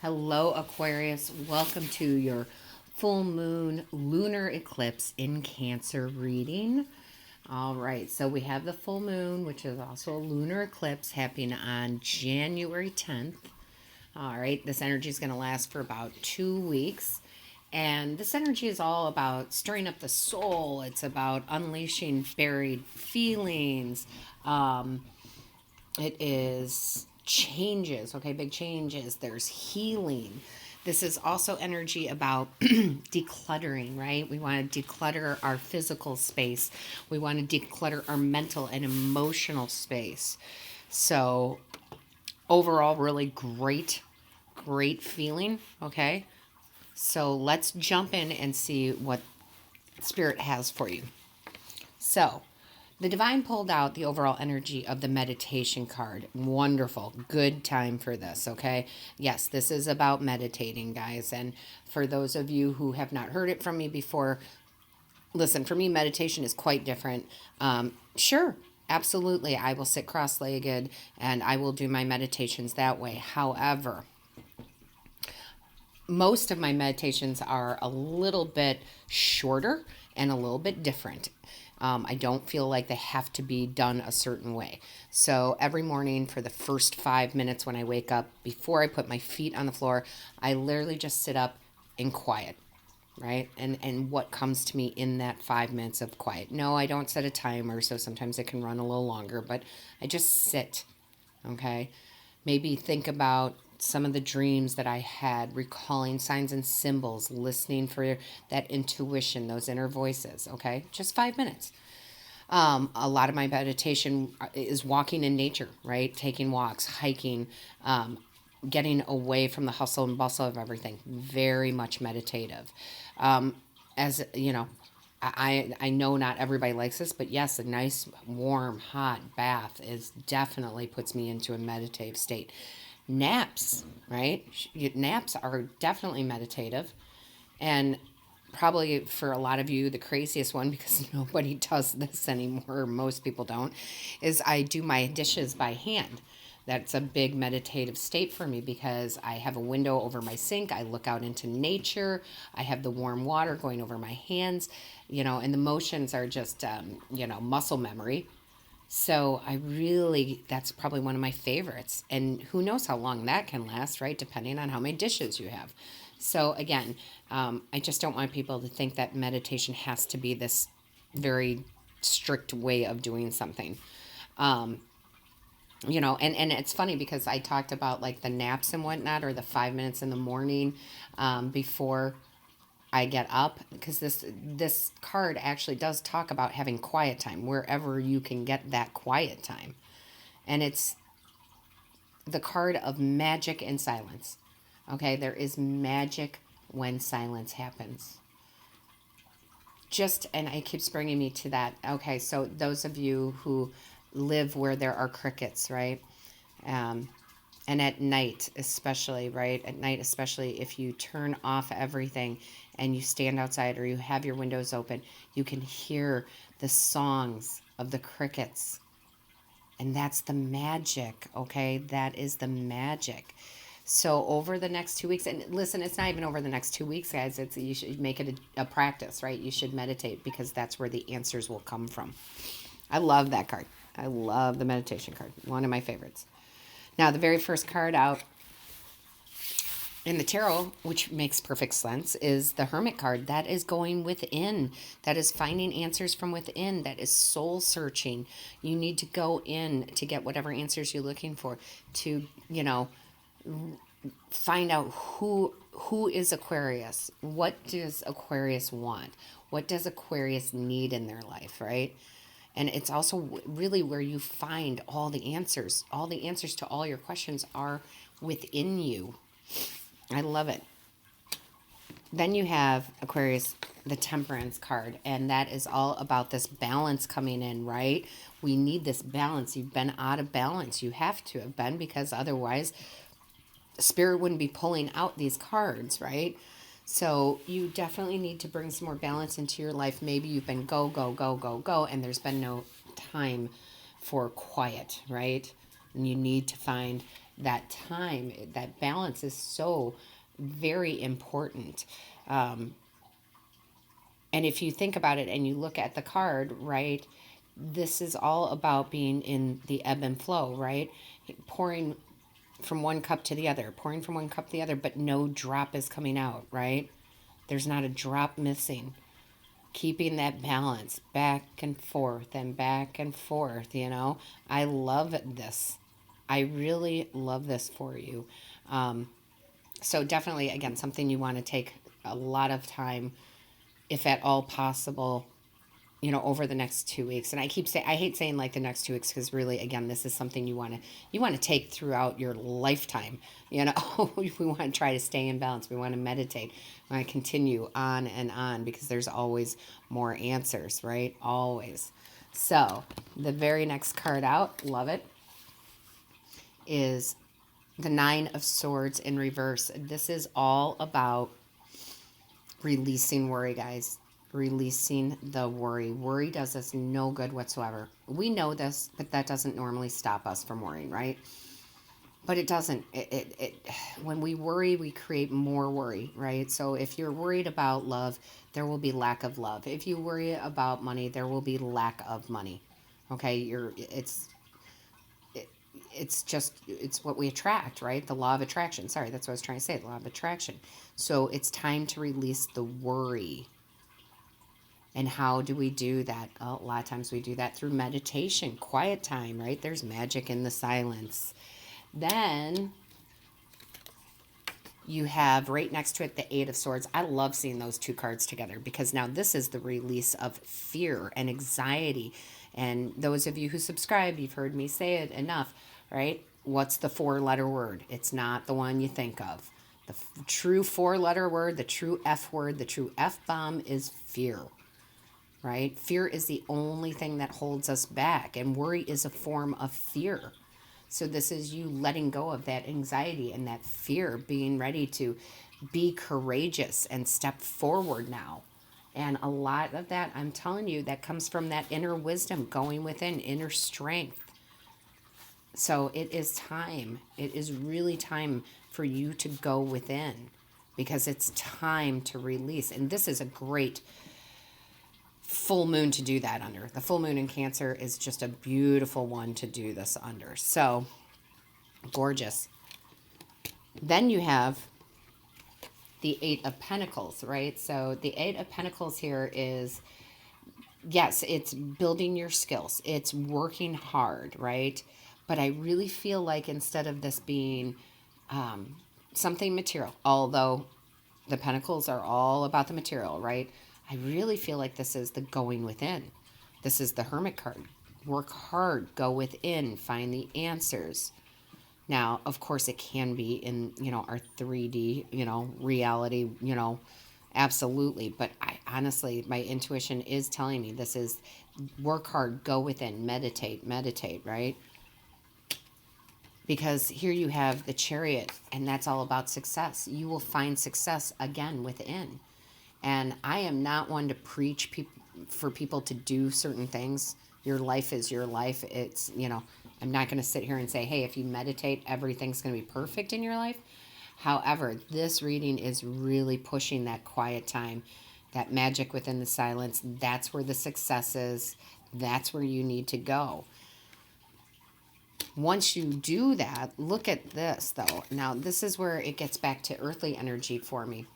Hello, Aquarius. Welcome to your full moon lunar eclipse in Cancer reading. All right, so we have the full moon, which is also a lunar eclipse happening on January 10th. All right, this energy is going to last for about 2 weeks. And this energy is all about stirring up the soul. It's about unleashing buried feelings. It is changes, okay, big changes. There's healing. This is also energy about decluttering, right? We want to declutter our physical space. We want to declutter our mental and emotional space. So, overall, really great feeling, okay? So, let's jump in and see what Spirit has for you. So, the Divine pulled out the overall energy of the meditation card. Wonderful. Good time for this, okay? Yes, this is about meditating, guys. And for those of you who have not heard it from me before, listen, for me, meditation is quite different. Sure, absolutely. I will sit cross-legged and I will do my meditations that way. However, most of my meditations are a little bit shorter and a little bit different. I don't feel like they have to be done a certain way. So every morning for the first 5 minutes when I wake up, before I put my feet on the floor, I literally just sit up in quiet, right? And what comes to me in that 5 minutes of quiet. No, I don't set a timer, so sometimes it can run a little longer, but I just sit, okay? Maybe think about some of the dreams that I had, recalling signs and symbols, listening for that intuition, those inner voices, okay? Just 5 minutes. A lot of my meditation is walking in nature, right? Taking walks, hiking, getting away from the hustle and bustle of everything. Very much meditative. As you know, I know not everybody likes this, but yes, a nice, warm, hot bath is definitely puts me into a meditative state. Naps, right? Naps are definitely meditative. And probably for a lot of you, the craziest one, because nobody does this anymore, most people don't, is I do my dishes by hand. That's a big meditative state for me because I have a window over my sink. I look out into nature. I have the warm water going over my hands, and the motions are just, muscle memory. So that's probably one of my favorites. And who knows how long that can last, right? Depending on how many dishes you have. So again, I just don't want people to think that meditation has to be this very strict way of doing something. And it's funny because I talked about like the naps and whatnot, or the 5 minutes in the morning before I get up, because this card actually does talk about having quiet time wherever you can get that quiet time. And it's the card of magic and silence. Okay, there is magic when silence happens. And it keeps bringing me to that. Okay, so those of you who live where there are crickets, right? And at night, especially, right? At night, especially if you turn off everything and you stand outside or you have your windows open, you can hear the songs of the crickets. And that's the magic, okay? That is the magic. So over the next 2 weeks, and listen, it's not even over the next 2 weeks, guys. You should make it a practice, right? You should meditate because that's where the answers will come from. I love that card. I love the meditation card. One of my favorites. Now, the very first card out in the tarot, which makes perfect sense, is the Hermit card. That is going within. That is finding answers from within. That is soul searching. You need to go in to get whatever answers you're looking for, to, find out who is Aquarius. What does Aquarius want? What does Aquarius need in their life, right? And it's also really where you find all the answers. All the answers to all your questions are within you. I love it. Then you have Aquarius, the Temperance card, and that is all about this balance coming in, right? We need this balance. You've been out of balance. You have to have been, because otherwise Spirit wouldn't be pulling out these cards, right? So you definitely need to bring some more balance into your life. Maybe you've been go, go, go, go, go, and there's been no time for quiet, right? And you need to find that time, that balance is so very important. Um, and if you think about it and you look at the card, right, this is all about being in the ebb and flow, right? Pouring from one cup to the other, pouring from one cup to the other, but no drop is coming out, right? There's not a drop missing. Keeping that balance back and forth, you know. I love this. I really love this for you. Um, so definitely, again, something you want to take a lot of time, if at all possible, you know, over the next 2 weeks. And I keep saying, I hate saying like the next 2 weeks, because really, again, this is something you want to take throughout your lifetime. You know, we want to try to stay in balance. We want to meditate. We want to continue on and on, because there's always more answers, right? Always. So the very next card out, love it, is the Nine of Swords in reverse. This is all about releasing worry, guys. Releasing the worry. Worry does us no good whatsoever. We know this, but that doesn't normally stop us from worrying, right? But it doesn't. When we worry, we create more worry, right? So if you're worried about love, there will be lack of love. If you worry about money, there will be lack of money. Okay, it's just, it's what we attract, right? The law of attraction. Sorry, that's what I was trying to say, the law of attraction. So it's time to release the worry. And how do we do that? A lot of times we do that through meditation, quiet time, right? There's magic in the silence. Then you have right next to it the Eight of Swords. I love seeing those two cards together, because now this is the release of fear and anxiety. And those of you who subscribe, you've heard me say it enough, right? What's the 4-letter word? It's not the one you think of. The true 4-letter word, the true F word, the true F-bomb is fear, right? Fear is the only thing that holds us back, and worry is a form of fear. So this is you letting go of that anxiety and that fear, being ready to be courageous and step forward now. And a lot of that, I'm telling you, that comes from that inner wisdom, going within, inner strength. So it is time. It is really time for you to go within, because it's time to release. And this is a great full moon to do that under. The full moon in Cancer is just a beautiful one to do this under. So gorgeous. Then you have the Eight of Pentacles, right? So the Eight of Pentacles here is, yes, it's building your skills. It's working hard, right? But I really feel like instead of this being something material, although the Pentacles are all about the material, right? I really feel like this is the going within. This is the Hermit card. Work hard, go within, find the answers. Now, of course, it can be in, you know, our 3D, you know, reality, you know, absolutely. But I honestly, my intuition is telling me this is work hard, go within, meditate, right? Because here you have the Chariot, and that's all about success. You will find success again within. And I am not one to preach for people to do certain things. Your life is your life. It's, you know, I'm not going to sit here and say, hey, if you meditate, everything's going to be perfect in your life. However, this reading is really pushing that quiet time, that magic within the silence. That's where the success is. That's where you need to go. Once you do that, look at this, though. Now, this is where it gets back to earthly energy for me.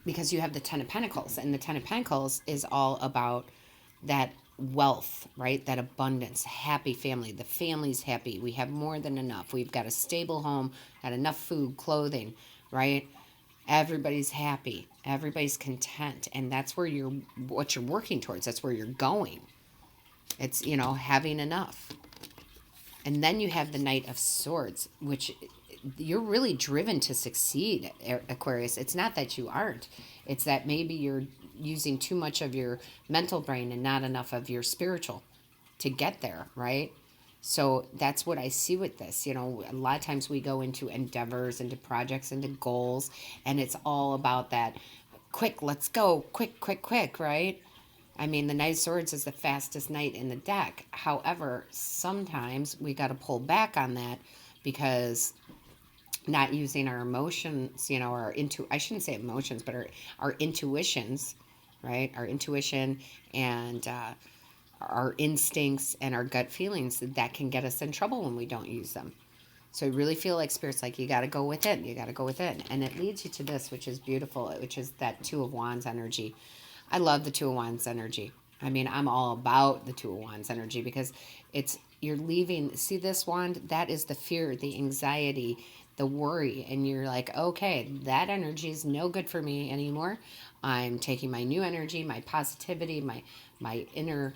Because you have the Ten of Pentacles, and the Ten of Pentacles is all about that wealth, right? That abundance, happy family. The family's happy. We have more than enough. We've got a stable home, got enough food, clothing, right? Everybody's happy. Everybody's content. And that's where what you're working towards. That's where you're going. It's, you know, having enough. And then you have the Knight of Swords, which you're really driven to succeed, Aquarius. It's not that you aren't. It's that maybe you're using too much of your mental brain and not enough of your spiritual to get there, right? So that's what I see with this. You know, a lot of times we go into endeavors, into projects, into goals, and it's all about that quick, let's go, quick, right? I mean, the Knight of Swords is the fastest knight in the deck. However, sometimes we got to pull back on that because not using our emotions, you know, I shouldn't say emotions, but our intuitions, right? Our intuition and our instincts and our gut feelings, that can get us in trouble when we don't use them. So I really feel like Spirit's like, you got to go within. You got to go within. And it leads you to this, which is beautiful, which is that Two of Wands energy. I love the Two of Wands energy. I mean, I'm all about the Two of Wands energy because you're leaving. See this wand? That is the fear, the anxiety, the worry. And you're like, okay, that energy is no good for me anymore. I'm taking my new energy, my positivity, my inner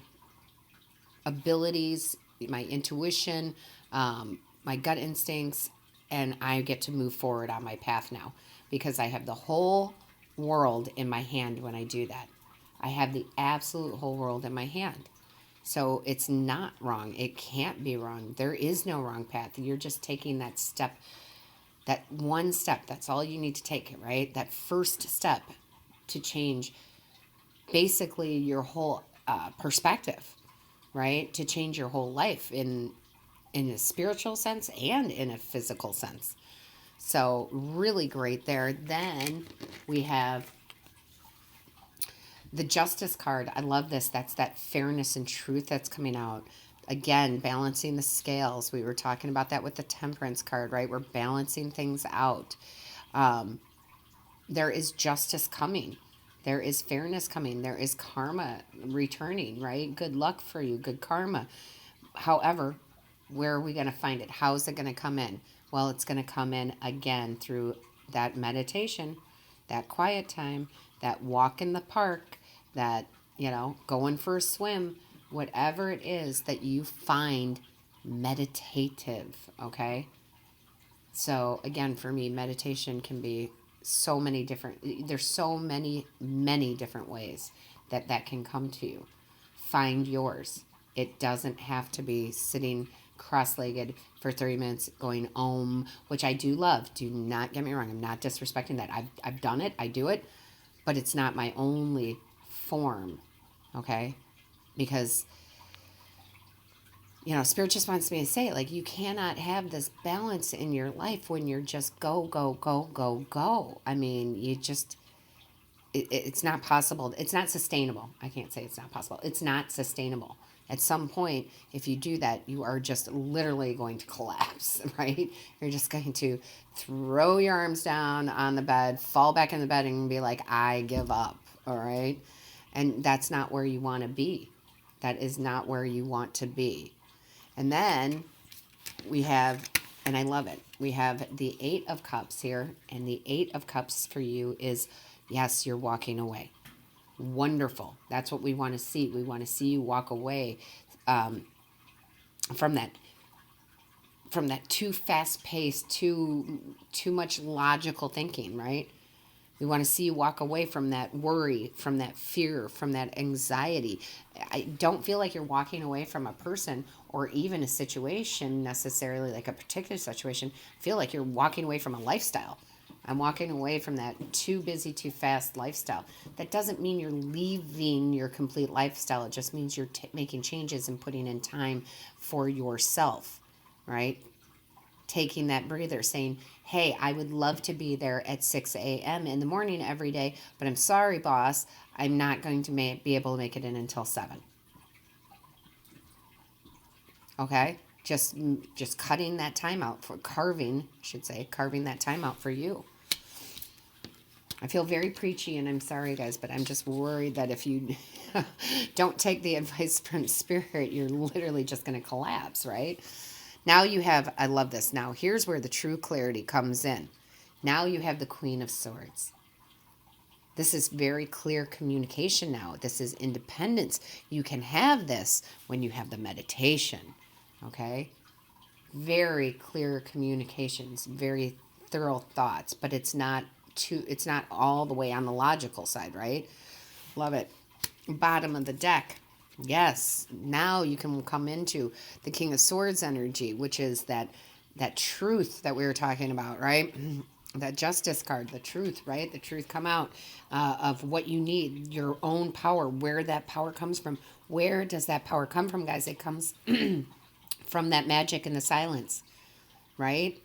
abilities, my intuition, my gut instincts, and I get to move forward on my path now because I have the whole world in my hand when I do that. I have the absolute whole world in my hand. So it's not wrong. It can't be wrong. There is no wrong path. You're just taking that step, that one step. That's all you need to take, right? That first step to change basically your whole perspective, right? To change your whole life in a spiritual sense and in a physical sense. So really great there. Then we have the Justice card. I love this. That's that fairness and truth that's coming out. Again, balancing the scales. We were talking about that with the Temperance card, right? We're balancing things out. There is justice coming. There is fairness coming. There is karma returning, right? Good luck for you. Good karma. However, where are we going to find it? How is it going to come in? Well, it's going to come in again through that meditation, that quiet time, that walk in the park, that, you know, going for a swim, whatever it is that you find meditative, okay? So again, for me, meditation can be so many different, there's so many different ways that can come to you. Find yours. It doesn't have to be sitting cross-legged for 30 minutes going om, which I do love. Do not get me wrong. I'm not disrespecting that. I've done it. I do it. But it's not my only form, okay? Because, you know, Spirit just wants me to say, like, you cannot have this balance in your life when you're just go, go, go, go, go. I mean, you just, it's not possible. It's not sustainable. I can't say it's not possible. It's not sustainable. At some point, if you do that, you are just literally going to collapse, right? You're just going to throw your arms down on the bed, fall back in the bed, and be like, I give up, all right? And that's not where you want to be. That is not where you want to be. And then we have, and I love it, we have the Eight of Cups here, and the Eight of Cups for you is, yes, you're walking away. Wonderful. That's what we want to see. We want to see you walk away from that too fast paced, too much logical thinking, right? We want to see you walk away from that worry, from that fear, from that anxiety. I don't feel like you're walking away from a person or even a situation necessarily, like a particular situation. I feel like you're walking away from a lifestyle. I'm walking away from that too busy, too fast lifestyle. That doesn't mean you're leaving your complete lifestyle. It just means you're making changes and putting in time for yourself, right? Taking that breather, saying, hey, I would love to be there at 6 a.m. in the morning every day, but I'm sorry, boss, I'm not going to be able to make it in until 7. Okay? Just cutting that time out for carving that time out for you. I feel very preachy, and I'm sorry, guys, but I'm just worried that if you don't take the advice from Spirit, you're literally just going to collapse, right? Now you have, I love this. Now here's where the true clarity comes in. Now you have the Queen of Swords. This is very clear communication now. This is independence. You can have this when you have the meditation, okay? Very clear communications, very thorough thoughts, but it's not all the way on the logical side, right? Love it. Bottom of the deck. Yes, now you can come into the King of Swords energy, which is that truth that we were talking about, right? The Justice card, the truth, right? The truth come out of what you need, your own power, where that power comes from. Where does that power come from, guys? It comes from that magic in the silence, right?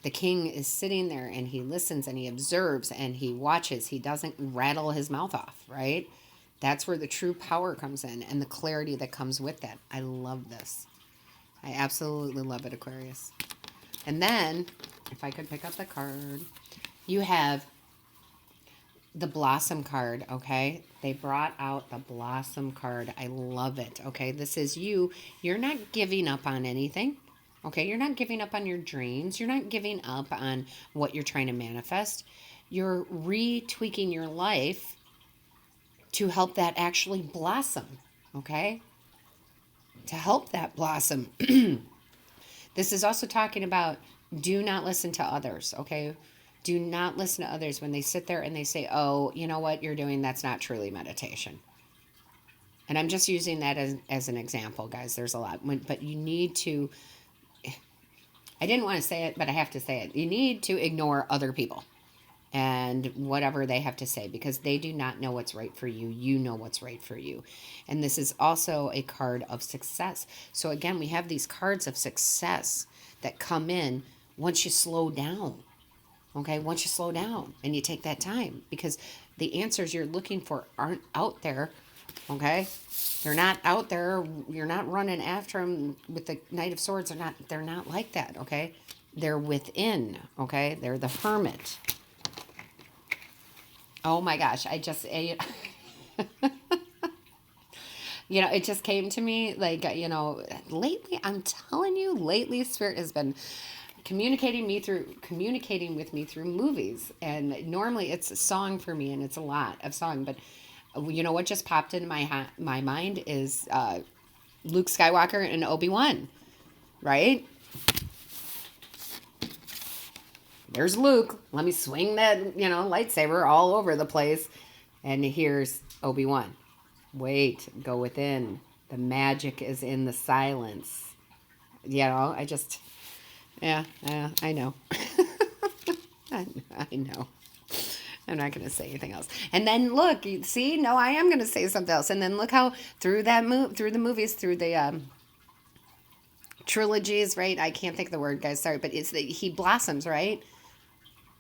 The king is sitting there and he listens and he observes and he watches. He doesn't rattle his mouth off, right? That's where the true power comes in and the clarity that comes with that. I love this. I absolutely love it, Aquarius. And then, if I could pick up the card, you have the Blossom card, okay? They brought out the Blossom card. I love it, okay? This is you. You're not giving up on anything, okay? You're not giving up on your dreams. You're not giving up on what you're trying to manifest. You're retweaking your life to help that actually blossom, okay? To help that blossom. This is also talking about do not listen to others, okay? Do not listen to others when they sit there and they say, oh, you know what you're doing? That's not truly meditation. And I'm just using that as an example, guys. There's a lot. But you need to, I didn't want to say it, but I have to say it. You need to ignore other people and whatever they have to say because they do not know what's right for you. You know what's right for you. And this is also a card of success. So again, we have these cards of success that come in once you slow down. Okay, once you slow down and you take that time because the answers you're looking for aren't out there. Okay, they're not out there. You're not running after them with the Knight of Swords. They're not like that. Okay, they're within. Okay, they're the Hermit. Oh my gosh, I just ate. You know, it just came to me like, you know, lately, I'm telling you, lately Spirit has been communicating with me through movies. And normally it's a song for me and it's a lot of song, but you know what just popped into my mind is Luke Skywalker and Obi-Wan, right? There's Luke. Let me swing that, you know, lightsaber all over the place. And here's Obi-Wan. Wait, go within. The magic is in the silence. You know, yeah, I know. I know. I'm not going to say anything else. And then look, you see, no, I am going to say something else. And then look how through the movies, through the trilogies, right? I can't think of the word, guys. Sorry, but he blossoms, right?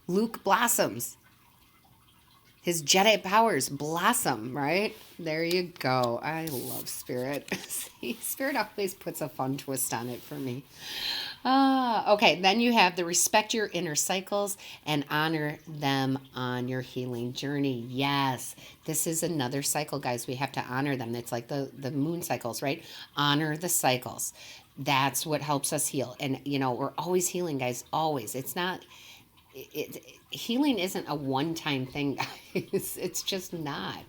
Luke blossoms. His Jedi powers blossom, right? There you go. I love Spirit. See, Spirit always puts a fun twist on it for me. Okay, then you have the respect your inner cycles and honor them on your healing journey. Yes, this is another cycle, guys. We have to honor them. It's like the moon cycles, right? Honor the cycles. That's what helps us heal. And, you know, we're always healing, guys, always. It's not... healing isn't a one-time thing, guys. It's just not.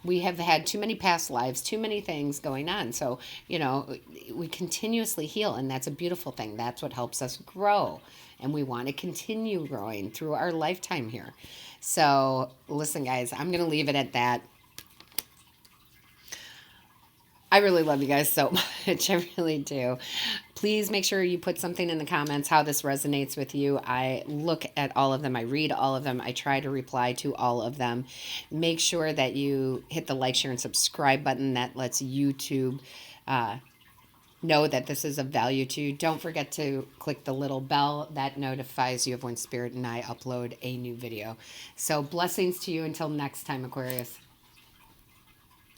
We have had too many past lives, too many things going on. So, you know, we continuously heal, and that's a beautiful thing. That's what helps us grow, and we want to continue growing through our lifetime here. So, listen, guys, I'm going to leave it at that. I really love you guys so much. I really do. Please make sure you put something in the comments how this resonates with you. I look at all of them. I read all of them. I try to reply to all of them. Make sure that you hit the like, share, and subscribe button. That lets YouTube know that this is of value to you. Don't forget to click the little bell. That notifies you of when Spirit and I upload a new video. So blessings to you until next time, Aquarius.